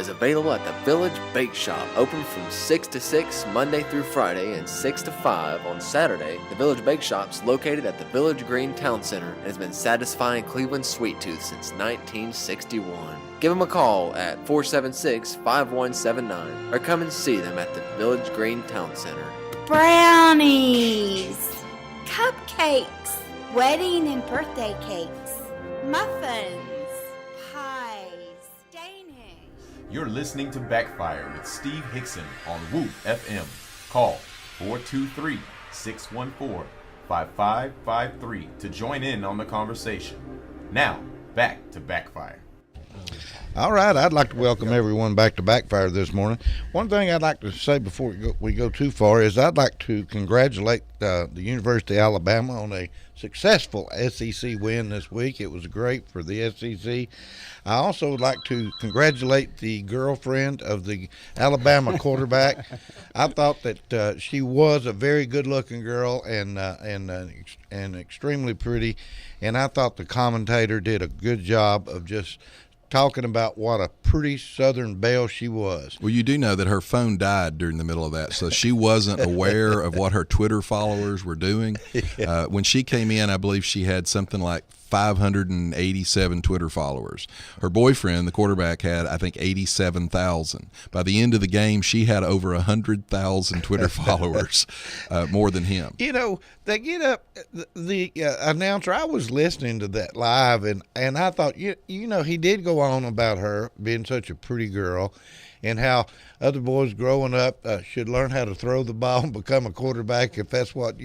is available at the Village Bake Shop, open from 6 to 6 Monday through Friday and 6 to 5 on Saturday. The Village Bake Shop's located at the Village Green Town Center and has been satisfying Cleveland's sweet tooth since 1961. Give them a call at 476-5179 or come and see them at the Village Green Town Center. Brownies, cupcakes, wedding and birthday cakes, muffins, pies, Danish. You're listening to Backfire with Steve Hickson on Whoop FM. Call 423-614-5553 to join in on the conversation. Now, back to Backfire. All right, I'd like to welcome everyone back to Backfire this morning. One thing I'd like to say before we go too far is I'd like to congratulate the University of Alabama on a successful SEC win this week. It was great for the SEC. I also would like to congratulate the girlfriend of the Alabama quarterback. I thought that she was a very good-looking girl and extremely pretty, and I thought the commentator did a good job of just talking about what a pretty Southern belle she was. Well, you do know that her phone died during the middle of that, so she wasn't aware of what her Twitter followers were doing. When she came in, I believe she had something like 587 Twitter followers. Her boyfriend, the quarterback, had, I think, 87,000. By the end of the game, she had over 100,000 Twitter followers, more than him. You know, they get up, the announcer, I was listening to that live, and I thought, you know, he did go on about her being such a pretty girl and how other boys growing up should learn how to throw the ball and become a quarterback if that's what,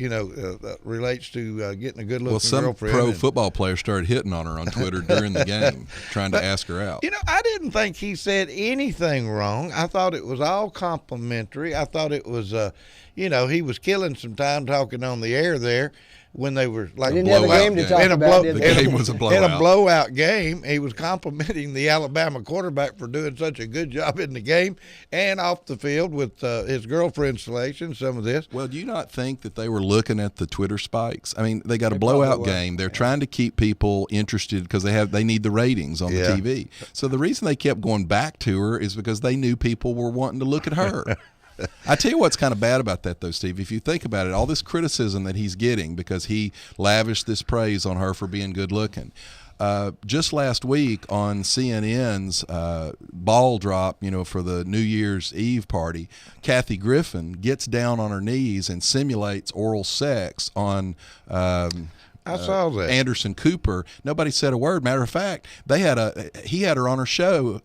relates to getting a good-looking girlfriend. Well, some pro football players started hitting on her on Twitter during the game, trying to ask her out. You know, I didn't think he said anything wrong. I thought it was all complimentary. I thought it was, he was killing some time talking on the air there. When they were like the game was a blowout. In a blowout game, he was complimenting the Alabama quarterback for doing such a good job in the game and off the field with his girlfriend selection. Some of this. Well, do you not think that they were looking at the Twitter spikes? I mean, they got a blowout game. They're trying to keep people interested because they need the ratings on the TV. So the reason they kept going back to her is because they knew people were wanting to look at her. I tell you what's kind of bad about that, though, Steve. If you think about it, all this criticism that he's getting because he lavished this praise on her for being good looking. Just last week on CNN's ball drop, for the New Year's Eve party, Kathy Griffin gets down on her knees and simulates oral sex on I saw that. Anderson Cooper. Nobody said a word. Matter of fact, he had her on his show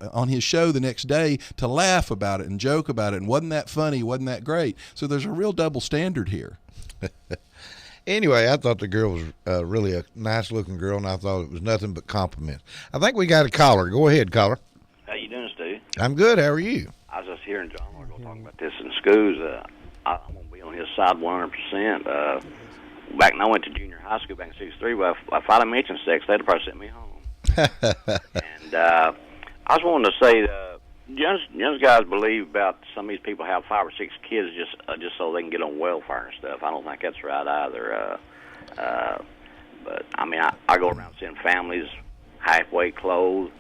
the next day to laugh about it and joke about it. And wasn't that funny? Wasn't that great? So there's a real double standard here. Anyway, I thought the girl was really a nice-looking girl, and I thought it was nothing but compliments. I think we got a caller. Go ahead, caller. How you doing, Steve? I'm good. How are you? I was just hearing John We're going to talk about this in schools. I'm going to be on his side 100%. Back when I went to junior high school back in '63, well, if I'd have mentioned sex, they'd have probably sent me home. And I was wanting to say, young guys believe about some of these people have 5 or 6 kids just so they can get on welfare and stuff. I don't think that's right either. But I mean, I go around seeing families halfway clothed,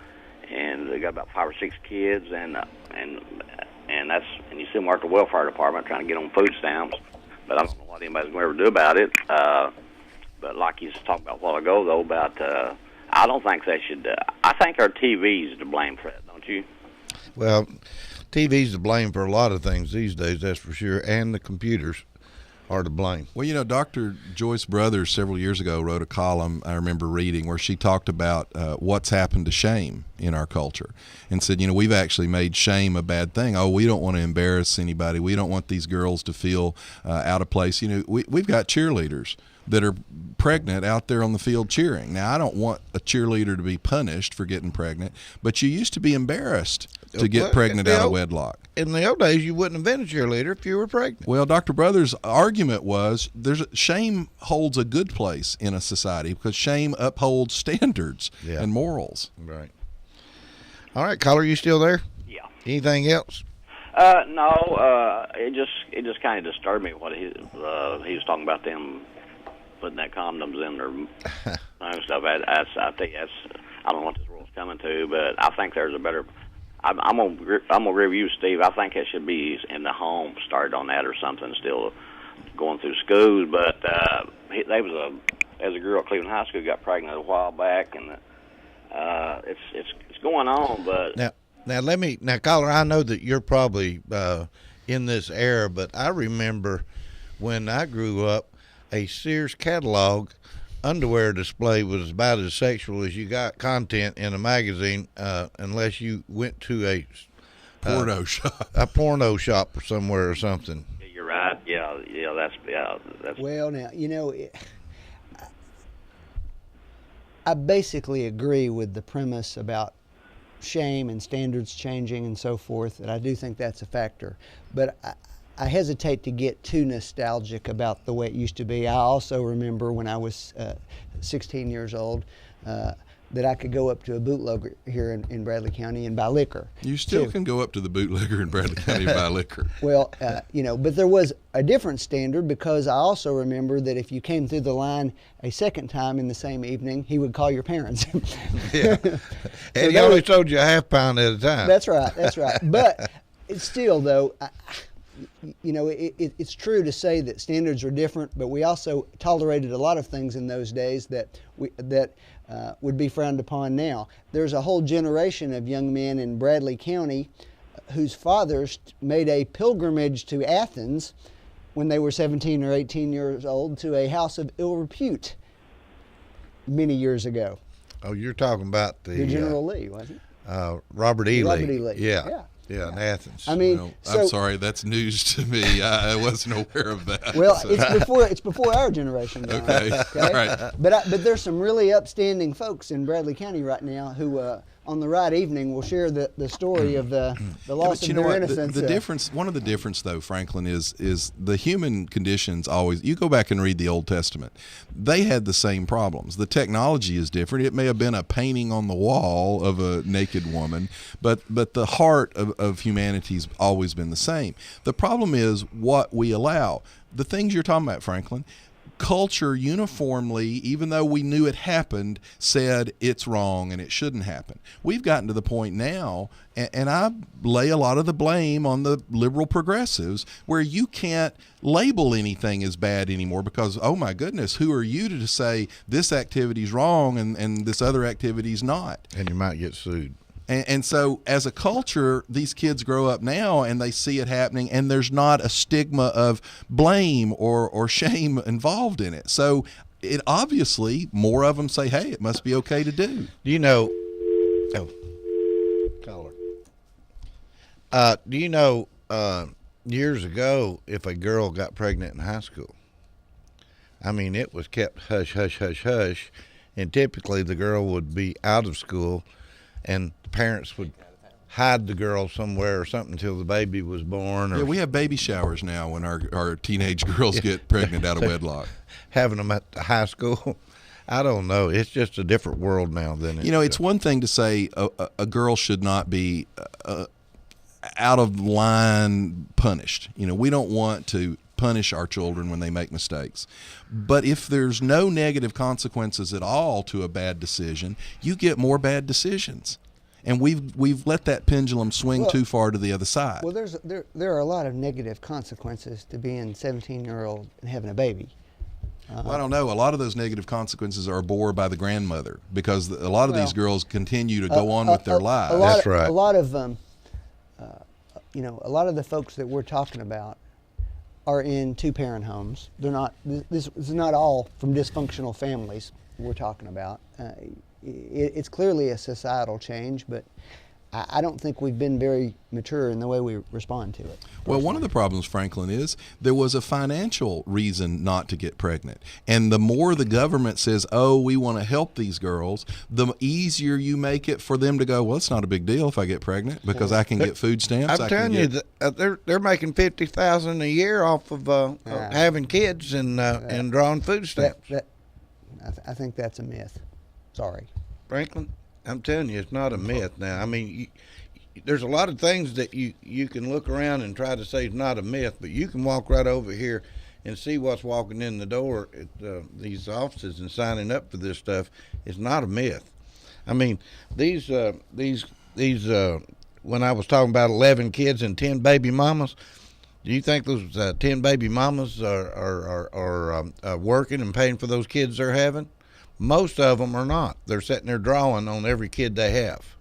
and they got about 5 or 6 kids, and you see them work at the welfare department trying to get on food stamps. But I don't know what anybody's going to ever do about it. But like you talked about a while ago, though, about I don't think they should. I think our TV's to blame for that, don't you? Well, TV's to blame for a lot of things these days, that's for sure, and the computers are to blame. Well, Dr. Joyce Brothers several years ago wrote a column I remember reading where she talked about what's happened to shame in our culture and said, we've actually made shame a bad thing. Oh, we don't want to embarrass anybody. We don't want these girls to feel out of place. We've got cheerleaders that are pregnant out there on the field cheering. Now, I don't want a cheerleader to be punished for getting pregnant, but you used to be embarrassed to get pregnant out of wedlock. In the old days, you wouldn't have been a cheerleader if you were pregnant. Well, Dr. Brothers' argument was shame holds a good place in a society because shame upholds standards and morals. Right. All right, caller, you still there? Yeah. Anything else? No. It just kind of disturbed me what he was talking about them putting that condoms in their stuff. I think I don't know what this world's coming to, but I think there's a better. I'm gonna agree with you, Steve. I think it should be in the home, started on that or something, instead of going through schools. But as a girl at Cleveland High School got pregnant a while back, and it's going on. But now, caller, I know that you're probably in this era, but I remember when I grew up, a Sears catalog underwear display was about as sexual as you got content in a magazine, unless you went to a porno shop or somewhere or something. Yeah, you're right. Yeah, that's. Well, now I basically agree with the premise about shame and standards changing and so forth, and I do think that's a factor. But I hesitate to get too nostalgic about the way it used to be. I also remember when I was 16 years old that I could go up to a bootlegger here in Bradley County and buy liquor. You still can go up to the bootlegger in Bradley County and buy liquor. Well, but there was a different standard, because I also remember that if you came through the line a second time in the same evening, he would call your parents. Yeah. And he only sold you a half pound at a time. That's right. But it's still, though, it's true to say that standards are different, but we also tolerated a lot of things in those days that would be frowned upon now. There's a whole generation of young men in Bradley County whose fathers made a pilgrimage to Athens when they were 17 or 18 years old to a house of ill repute many years ago. Oh, you're talking about the General Lee, wasn't it? Robert E. Robert E. Lee. Yeah, in Athens. I mean, well, I'm sorry, that's news to me. I wasn't aware of that. Well, it's before our generation. Now, okay, all right. But there's some really upstanding folks in Bradley County right now who, on the right evening, will share the story of the loss of their innocence. The difference, one of the difference, though, Franklin, is the human conditions always. You go back and read the Old Testament; they had the same problems. The technology is different. It may have been a painting on the wall of a naked woman, but the heart of humanity's always been the same. The problem is what we allow. The things you're talking about, Franklin. Culture uniformly, even though we knew it happened, said it's wrong and it shouldn't happen. We've gotten to the point now, and I lay a lot of the blame on the liberal progressives, where you can't label anything as bad anymore because, oh my goodness, who are you to say this activity's wrong and this other activity's not? And you might get sued. And so as a culture, these kids grow up now and they see it happening, and there's not a stigma of blame or shame involved in it. So it obviously, more of them say, hey, it must be okay to do. Do you know, caller. Do you know, years ago, if a girl got pregnant in high school, I mean, it was kept hush, hush, hush, hush, and typically the girl would be out of school, and the parents would hide the girl somewhere or something until the baby was born. Or, yeah, we have baby showers now when our teenage girls get pregnant out of wedlock. Having them at the high school, I don't know. It's just a different world now than it. It's one thing to say a girl should not be out of line punished. We don't want to punish our children when they make mistakes. But if there's no negative consequences at all to a bad decision, you get more bad decisions. And we've let that pendulum swing too far to the other side. Well, there are a lot of negative consequences to being 17-year-old and having a baby. Well, I don't know. A lot of those negative consequences are bore by the grandmother, because a lot of these girls continue to go on with their lives. That's right. A lot of a lot of the folks that we're talking about are in two-parent homes. They're not. This is not all from dysfunctional families we're talking about. It's clearly a societal change, but I don't think we've been very mature in the way we respond to it. Well, one of the problems, Franklin, is there was a financial reason not to get pregnant. And the more the government says, oh, we want to help these girls, the easier you make it for them to go, well, it's not a big deal if I get pregnant because I can get food stamps. I'm telling you, they're making $50,000 a year off of having kids and drawing food stamps. I think that's a myth. Sorry. Franklin, I'm telling you, it's not a myth now. I mean, there's a lot of things that you can look around and try to say is not a myth, but you can walk right over here and see what's walking in the door at these offices and signing up for this stuff. It's not a myth. I mean, these when I was talking about 11 kids and 10 baby mamas, do you think those 10 baby mamas are working and paying for those kids they're having? Most of them are not. They're sitting there drawing on every kid they have.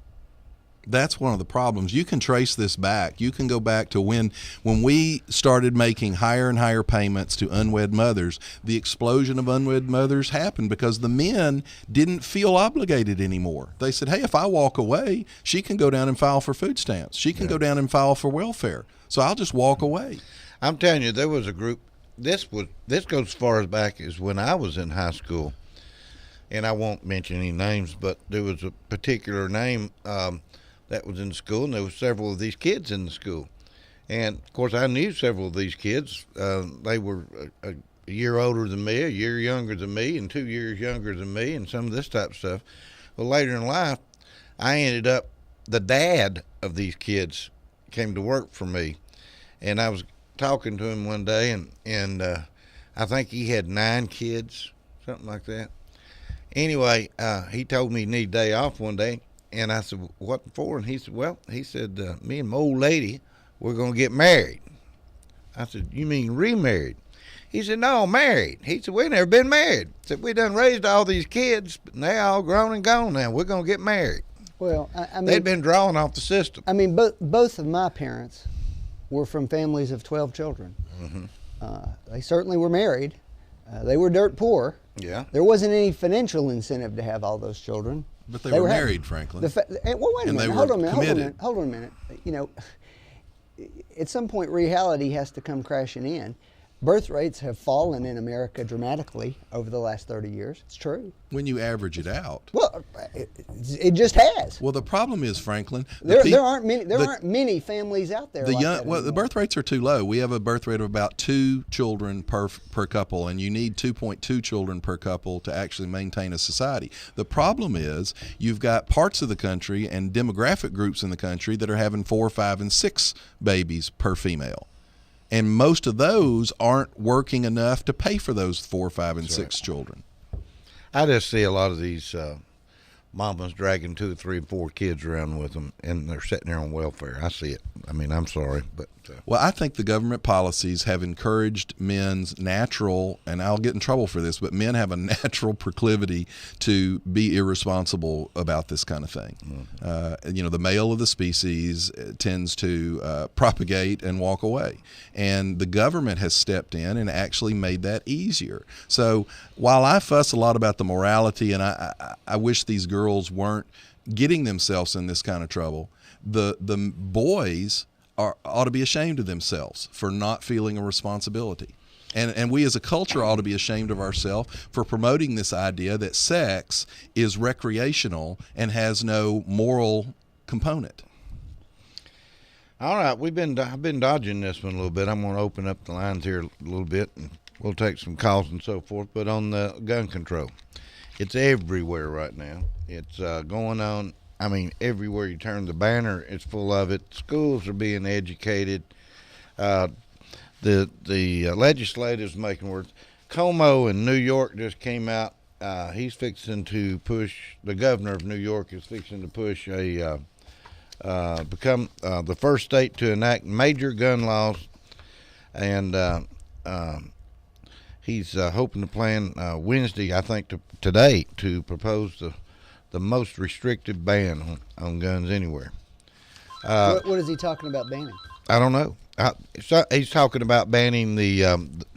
That's one of the problems. You can trace this back. You can go back to when we started making higher and higher payments to unwed mothers. The explosion of unwed mothers happened because the men didn't feel obligated anymore. They said, hey, if I walk away, she can go down and file for food stamps. She can go down and file for welfare. So I'll just walk away. I'm telling you, there was a group. This goes as far as back as when I was in high school. And I won't mention any names, but there was a particular name that was in the school, and there were several of these kids in the school. And, of course, I knew several of these kids. They were a year older than me, a year younger than me, and 2 years younger than me, and some of this type of stuff. Well, later in life, I ended up, the dad of these kids came to work for me. And I was talking to him one day, and I think he had 9 kids, something like that. Anyway, he told me he needed a day off one day. And I said, what for? And he said, me and my old lady, we're going to get married. I said, you mean remarried? He said, no, married. He said, we never been married. He said, we done raised all these kids, but they're all grown and gone now. We're going to get married. Well, I mean, they'd been drawing off the system. I mean, both of my parents were from families of 12 children. Mm-hmm. They certainly were married. They were dirt poor. Yeah. There wasn't any financial incentive to have all those children. But they were married, Franklin. Well, wait a minute. Hold on a minute. You know, at some point, reality has to come crashing in. Birth rates have fallen in America dramatically over the last 30 years. It's true. When you average it out. Well, it just has. Well, the problem is, Franklin, there aren't many families out there. The birth rates are too low. We have a birth rate of about 2 children per couple, and you need 2.2 children per couple to actually maintain a society. The problem is you've got parts of the country and demographic groups in the country that are having 4, 5, and 6 babies per female. And most of those aren't working enough to pay for those 4, 5, and 6 children. I just see a lot of these mamas dragging 2, 3, and 4 kids around with them, and they're sitting there on welfare. I see it. I mean, I'm sorry, but well, I think the government policies have encouraged men's natural, and I'll get in trouble for this, but men have a natural proclivity to be irresponsible about this kind of thing. Mm-hmm. The male of the species tends to propagate and walk away, and the government has stepped in and actually made that easier. So while I fuss a lot about the morality, and I wish these girls weren't getting themselves in this kind of trouble, the boys ought to be ashamed of themselves for not feeling a responsibility. And we as a culture ought to be ashamed of ourselves for promoting this idea that sex is recreational and has no moral component. All right, I've been dodging this one a little bit. I'm going to open up the lines here a little bit, and we'll take some calls and so forth. But on the gun control, it's everywhere right now. It's going on. I mean, everywhere you turn the banner, it's full of it. Schools are being educated. The legislators making words. Como in New York just came out. He's fixing to push. The governor of New York is fixing to push become the first state to enact major gun laws, and he's hoping to plan Wednesday, I think, today to propose the most restrictive ban on guns anywhere. What is he talking about banning? I don't know. He's talking about banning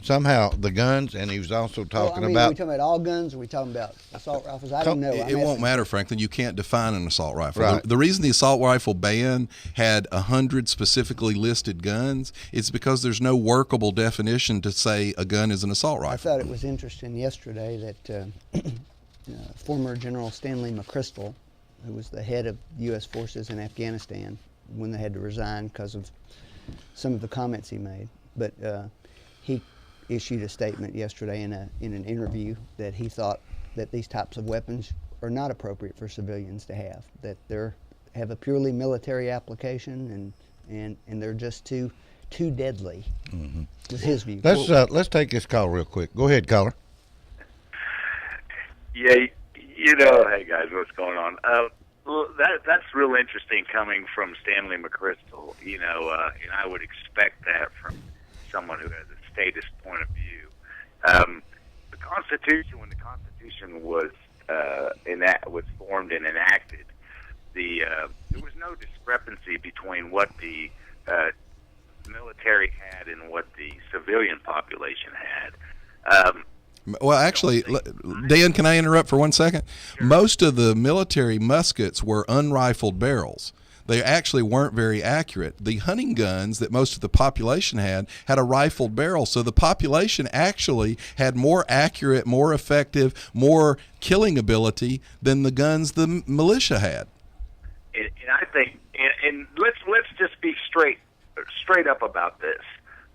somehow the guns, and he was also talking Are we about. talking about all guns? Or are we talking about assault rifles? I don't know. It won't matter, Franklin. You can't define an assault rifle. Right. The reason the assault rifle ban had 100 specifically listed guns is because there's no workable definition to say a gun is an assault rifle. I thought it was interesting yesterday that former General Stanley McChrystal, who was the head of U.S. forces in Afghanistan when they had to resign because of some of the comments he made, but he issued a statement yesterday in an interview that he thought that these types of weapons are not appropriate for civilians to have, that they have a purely military application and they're just too deadly. Mm-hmm. Was his view. Let's take this call real quick. Go ahead, caller. Yeah, hey guys, what's going on? Well, that's real interesting coming from Stanley McChrystal, and I would expect that from someone who has a statist point of view. The Constitution, when the Constitution was formed and enacted, there was no discrepancy between what the military had and what the civilian population had. Well, actually, Dan, can I interrupt for 1 second? Sure. Most of the military muskets were unrifled barrels. They actually weren't very accurate. The hunting guns that most of the population had a rifled barrel, so the population actually had more accurate, more effective, more killing ability than the guns the militia had. And I think, and let's just be straight up about this.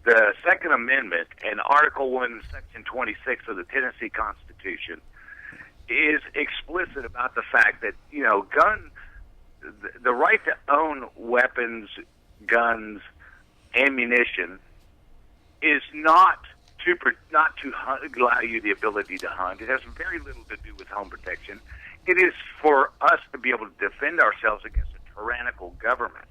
The Second Amendment and Article 1, Section 26 of the Tennessee Constitution is explicit about the fact that, the right to own weapons, guns, ammunition is not to allow you the ability to hunt. It has very little to do with home protection. It is for us to be able to defend ourselves against a tyrannical government.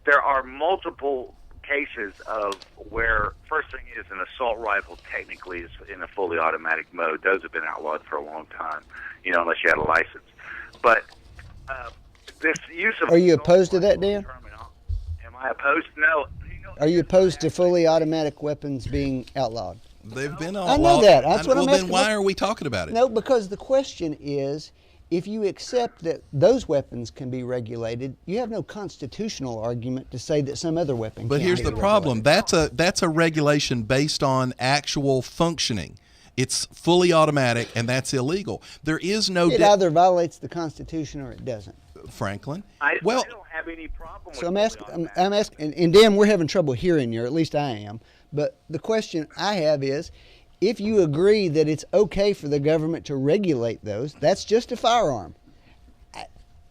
There are multiple cases of where, first thing is, an assault rifle technically is in a fully automatic mode. Those have been outlawed for a long time, unless you had a license. But this use of... Are you opposed to that, Dan? Am I opposed? No. Are you opposed to fully automatic weapons being outlawed? They've been outlawed. I know that. That's what I'm asking. Then why are we talking about it? No, because the question is, if you accept that those weapons can be regulated, you have no constitutional argument to say that some other weapon can't. But here's the problem. That's a regulation based on actual functioning. It's fully automatic, and that's illegal. There is no... It either violates the Constitution or it doesn't. Franklin? I don't have any problem with... So I'm asking, and Dan, we're having trouble hearing you, or at least I am. But the question I have is, if you agree that it's okay for the government to regulate those, that's just a firearm.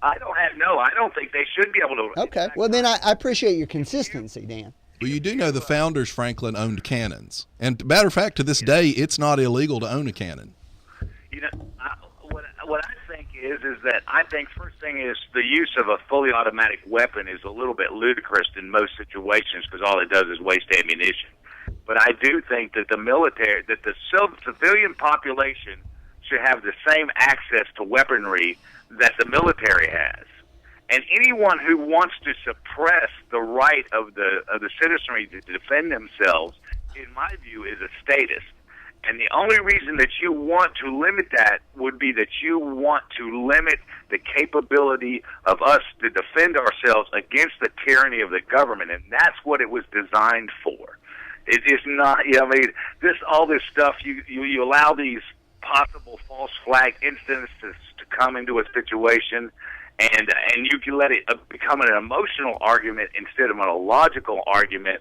I don't think they should be able to. Okay, well then I appreciate your consistency, Dan. Well, you do know the founders, Franklin, owned cannons. And matter of fact, to this day, it's not illegal to own a cannon. What I think is that I think first thing is the use of a fully automatic weapon is a little bit ludicrous in most situations because all it does is waste ammunition. But I do think that the civilian population should have the same access to weaponry that the military has. And anyone who wants to suppress the right of the citizenry to defend themselves, in my view, is a statist. And the only reason that you want to limit that would be that you want to limit the capability of us to defend ourselves against the tyranny of the government, and that's what it was designed for. It is not, all this stuff, you allow these possible false flag incidents to come into a situation, and you can let it become an emotional argument instead of a logical argument.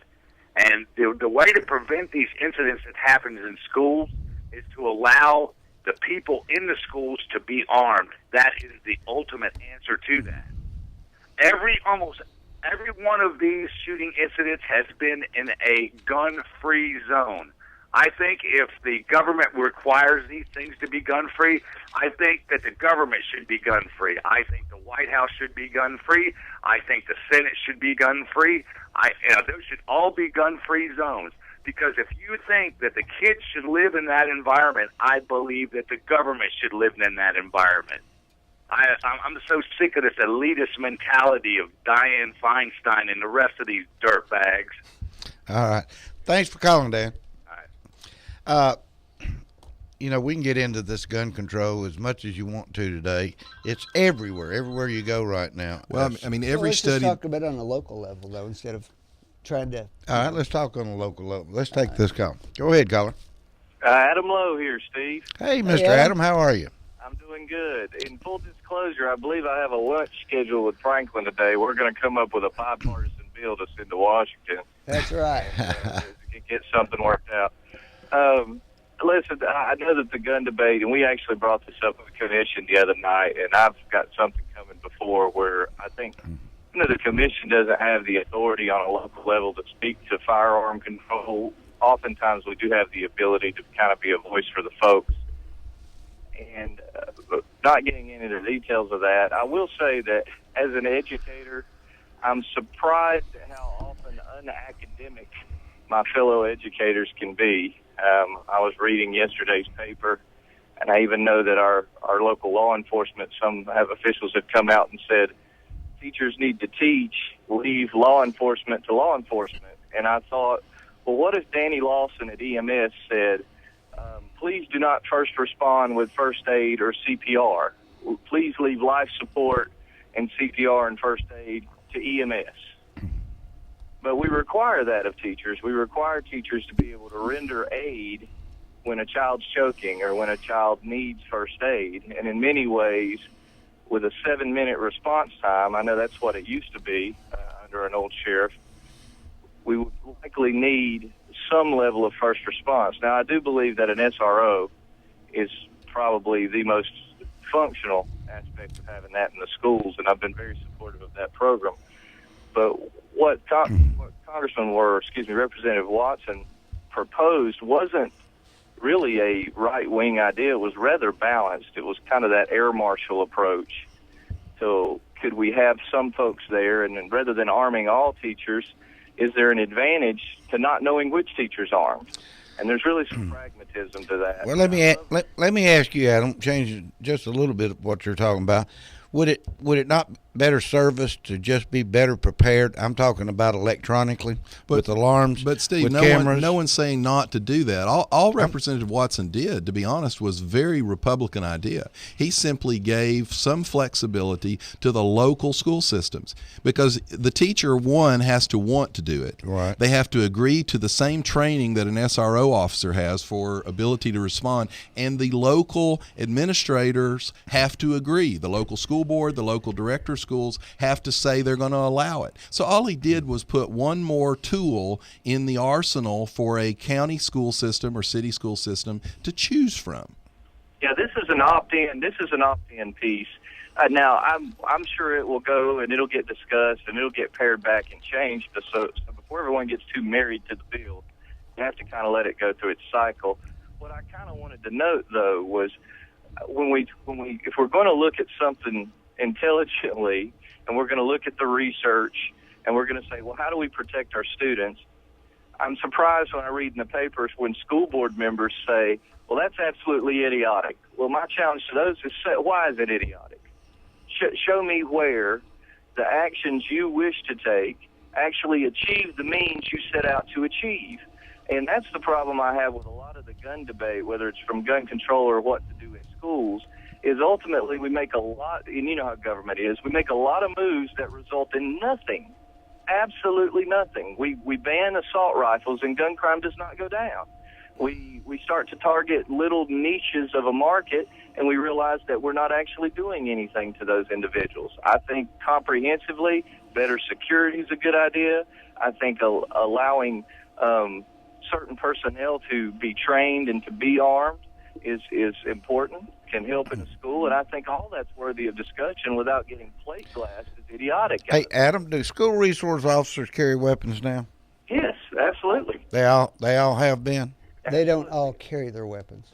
And the way to prevent these incidents that happen in schools is to allow the people in the schools to be armed. That is the ultimate answer to that. Almost every one of these shooting incidents has been in a gun-free zone. I think if the government requires these things to be gun-free, I think that the government should be gun-free. I think the White House should be gun-free. I think the Senate should be gun-free. Those should all be gun-free zones. Because if you think that the kids should live in that environment, I believe that the government should live in that environment. I'm so sick of this elitist mentality of Dianne Feinstein and the rest of these dirtbags. All right. Thanks for calling, Dan. We can get into this gun control as much as you want to today. It's everywhere you go right now. Well, let's just talk about it on a local level, though, instead of trying to... All right, let's talk on a local level. Let's take this call. Go ahead, caller. Adam Lowe here, Steve. Hey, Mr. Adam, how are you? I'm doing good. In full disclosure, I believe I have a lunch scheduled with Franklin today. We're going to come up with a bipartisan bill to send to Washington. That's right. To get something worked out. Listen, I know that the gun debate, and we actually brought this up with the commission the other night, and I've got something coming before where I think the commission doesn't have the authority on a local level to speak to firearm control. Oftentimes we do have the ability to kind of be a voice for the folks. And not getting into the details of that, I will say that as an educator, I'm surprised at how often unacademic my fellow educators can be. I was reading yesterday's paper, and I even know that our local law enforcement, officials have come out and said teachers need to teach, leave law enforcement to law enforcement. And I thought, well, what if Danny Lawson at EMS said, please do not first respond with first aid or CPR. Please leave life support and CPR and first aid to EMS. But we require that of teachers. We require teachers to be able to render aid when a child's choking or when a child needs first aid. And in many ways, with a 7-minute response time, I know that's what it used to be under an old sheriff, we would likely need some level of first response. Now, I do believe that an SRO is probably the most functional aspect of having that in the schools, and I've been very supportive of that program. But what Representative Watson proposed wasn't really a right-wing idea. It was rather balanced. It was kind of that air marshal approach. So could we have some folks there, and then rather than arming all teachers, is there an advantage to not knowing which teacher's armed? And there's really some pragmatism to that. Well, let me ask you, Adam, change just a little bit of what you're talking about. Would it not better serve us to just be better prepared? I'm talking about electronically, with alarms, but Steve, with cameras. No one's saying not to do that. All Representative Watson did, to be honest, was very Republican idea. He simply gave some flexibility to the local school systems because the teacher, one, has to want to do it. Right. They have to agree to the same training that an SRO officer has for ability to respond, and the local administrators have to agree. The local school board, the local director of schools have to say they're going to allow it. So all he did was put one more tool in the arsenal for a county school system or city school system to choose from. Yeah, this is an opt-in. This is an opt-in piece. Now, I'm sure it will go and it'll get discussed and it'll get pared back and changed. So before everyone gets too married to the bill, you have to kind of let it go through its cycle. What I kind of wanted to note, though, was if we're going to look at something intelligently and we're going to look at the research and we're going to say, well, how do we protect our students? I'm surprised when I read in the papers when school board members say, well, that's absolutely idiotic. Well, my challenge to those is, why is it idiotic? Show me where the actions you wish to take actually achieve the means you set out to achieve. And that's the problem I have with a lot of the gun debate, whether it's from gun control or what to do in schools, is ultimately we make a lot, and you know how government is, we make a lot of moves that result in nothing, absolutely nothing. We ban assault rifles and gun crime does not go down. We start to target little niches of a market and we realize that we're not actually doing anything to those individuals. I think comprehensively, better security is a good idea. I think allowing certain personnel to be trained and to be armed is important, can help in the school, and I think all that's worthy of discussion without getting plate glass is idiotic. Hey, Adam, do school resource officers carry weapons now? Yes, absolutely. They all have been? They don't all carry their weapons.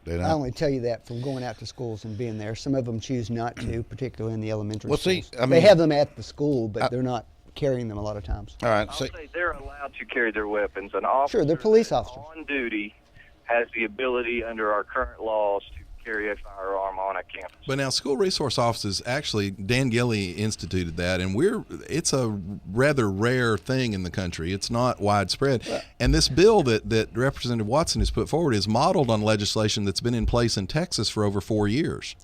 They don't? I only tell you that from going out to schools and being there. Some of them choose not to, particularly in the elementary schools. See, I mean, they have them at the school, but they're not carrying them a lot of times. All right. I'll say they're allowed to carry their weapons. An officer Sure, they're police officers on duty has the ability under our current laws to carry a firearm on a campus. But now school resource officers, actually, Dan Gilley instituted that, and it's a rather rare thing in the country. It's not widespread. And this bill that Representative Watson has put forward is modeled on legislation that's been in place in Texas for over 4 years.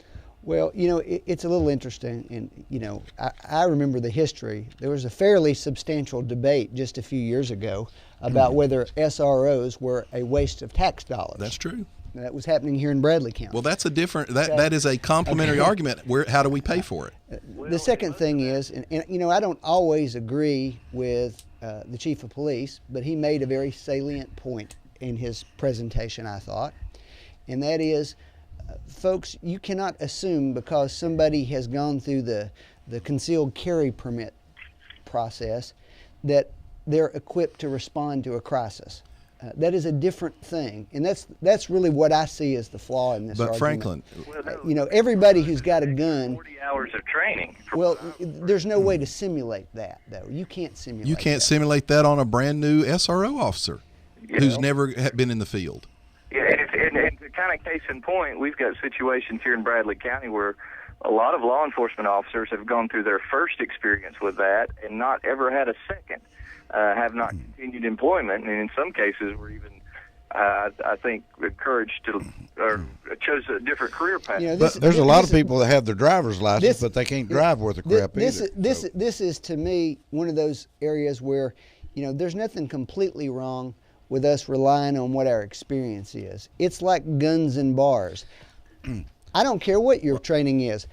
Well, you know, it's a little interesting, and, you know, I remember the history. There was a fairly substantial debate just a few years ago about whether SROs were a waste of tax dollars. That's true. That was happening here in Bradley County. Well, that's a different, that is a complementary argument. How do we pay for it? The second thing is, and you know, I don't always agree with the chief of police, but he made a very salient point in his presentation, I thought, and that is, folks, you cannot assume because somebody has gone through the concealed carry permit process that they're equipped to respond to a crisis. That is a different thing, and that's really what I see as the flaw in this But argument. Franklin, Everybody who's got a gun. 40 hours of training. Well, there's no way to simulate that, though. You can't simulate. you can't that. simulate that on a brand new SRO officer who's never been in the field. Yeah, and to kind of case in point, we've got situations here in Bradley County where a lot of law enforcement officers have gone through their first experience with that and not ever had a second, have not continued employment, and in some cases were even, I think, encouraged to or chose a different career path. But there's a lot of people that have their driver's license, but they can't drive worth a crap either. This is, to me, one of those areas where, there's nothing completely wrong with us relying on what our experience is. It's like guns and bars. I don't care what your training is.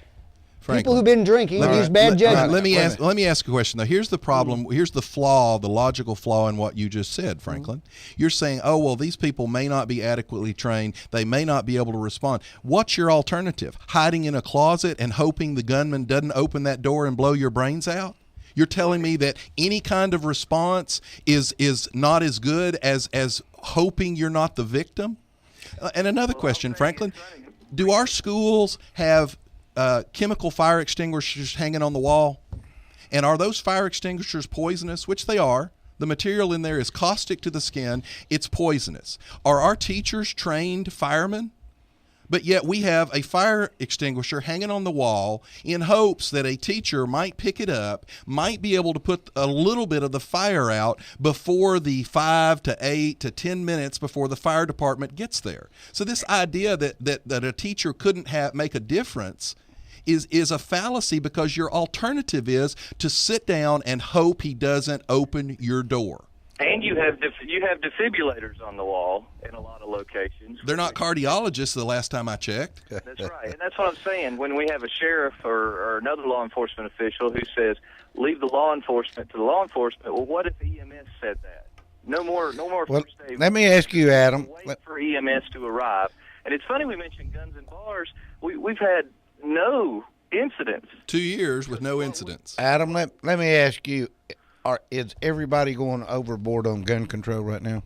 Franklin, People who've been drinking use bad judgment. Let me ask a question though. Here's the problem. Here's the flaw, the logical flaw in what you just said, Franklin. You're saying, oh well, these people may not be adequately trained. They may not be able to respond. What's your alternative? Hiding in a closet and hoping the gunman doesn't open that door and blow your brains out? You're telling me that any kind of response is not as good as hoping you're not the victim? And another question, Franklin, do our schools have chemical fire extinguishers hanging on the wall? And are those fire extinguishers poisonous? Which they are. The material in there is caustic to the skin. It's poisonous. Are our teachers trained firemen? But yet we have a fire extinguisher hanging on the wall in hopes that a teacher might pick it up, might be able to put a little bit of the fire out before the 5 to 8 to 10 minutes before the fire department gets there. So this idea that a teacher couldn't make a difference is a fallacy, because your alternative is to sit down and hope he doesn't open your door. And you have defibrillators on the wall in a lot of locations. They're not cardiologists the last time I checked. That's right. And that's what I'm saying. When we have a sheriff or another law enforcement official who says, leave the law enforcement to the law enforcement, well, what if EMS said that? No more first aid. Let me ask you, Adam. Wait for EMS to arrive. And it's funny we mentioned guns and bars. We've had no incidents. 2 years with no incidents. Adam, let me ask you, is everybody going overboard on gun control right now?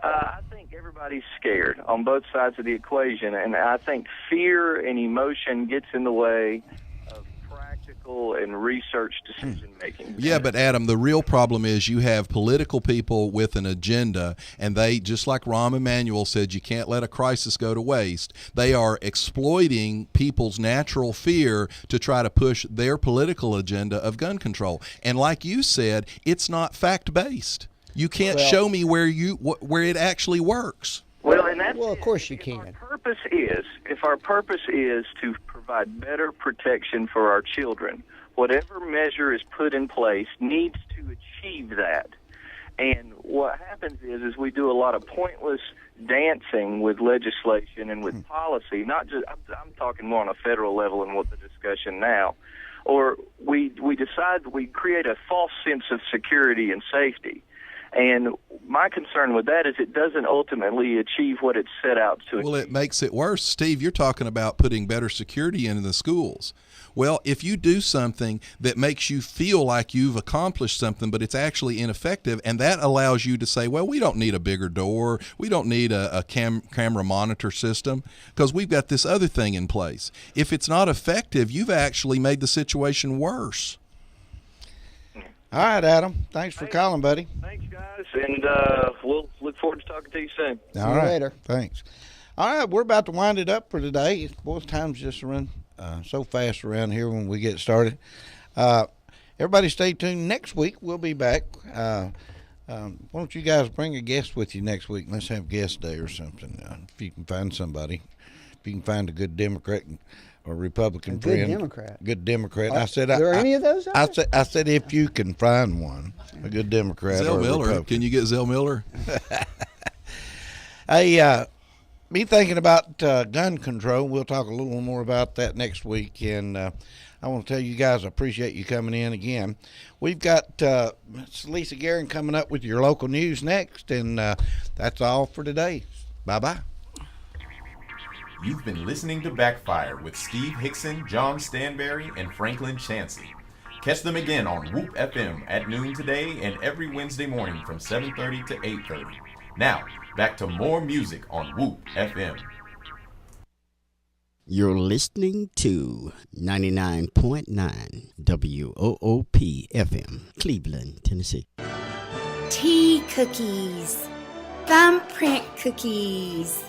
I think everybody's scared on both sides of the equation, and I think fear and emotion gets in the way of practical and research decision-making. Yeah, but Adam, the real problem is you have political people with an agenda, and they, just like Rahm Emanuel said, you can't let a crisis go to waste. They are exploiting people's natural fear to try to push their political agenda of gun control. And like you said, it's not fact-based. You can't show me where it actually works. Well, and that's of course you can. If our purpose is to provide better protection for our children, whatever measure is put in place needs to achieve that. And what happens is we do a lot of pointless dancing with legislation and with policy. Not just I'm talking more on a federal level and what the discussion now. Or we decide we create a false sense of security and safety. And my concern with that is it doesn't ultimately achieve what it's set out to achieve. Well, it makes it worse. Steve, you're talking about putting better security into the schools. Well, if you do something that makes you feel like you've accomplished something, but it's actually ineffective, and that allows you to say, well, we don't need a bigger door, we don't need a camera monitor system, because we've got this other thing in place. If it's not effective, you've actually made the situation worse. All right, Adam. Thanks for calling, buddy. Thanks, guys, and we'll look forward to talking to you soon. All right. Later. Thanks. All right, we're about to wind it up for today. Boys, time's just run so fast around here when we get started. Everybody stay tuned. Next week, we'll be back. Why don't you guys bring a guest with you next week? Let's have guest day or something, if you can find somebody. If you can find a good Democrat or Republican friend. Good Democrat. I said, are there any of those? I said, if you can find one, a good Democrat Zell or a Miller. Republican. Can you get Zell Miller? Hey, be thinking about gun control. We'll talk a little more about that next week. And I want to tell you guys, I appreciate you coming in again. We've got Lisa Guerin coming up with your local news next. And that's all for today. Bye-bye. You've been listening to Backfire with Steve Hickson, John Stanberry, and Franklin Chansey. Catch them again on Whoop FM at noon today and every Wednesday morning from 7:30 to 8:30. Now, back to more music on Whoop FM. You're listening to 99.9 WOOP FM, Cleveland, Tennessee. Tea cookies, thumbprint cookies,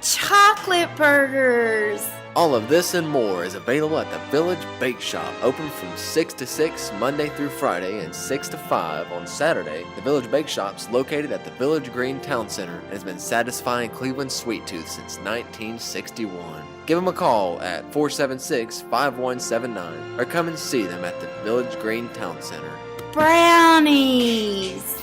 chocolate burgers. All of this and more is available at the Village Bake Shop, open from 6 to 6 Monday through Friday and 6 to 5 on Saturday. The Village Bake Shop's located at the Village Green Town Center and has been satisfying Cleveland's sweet tooth since 1961. Give them a call at 476-5179 or come and see them at the Village Green Town Center. Brownies,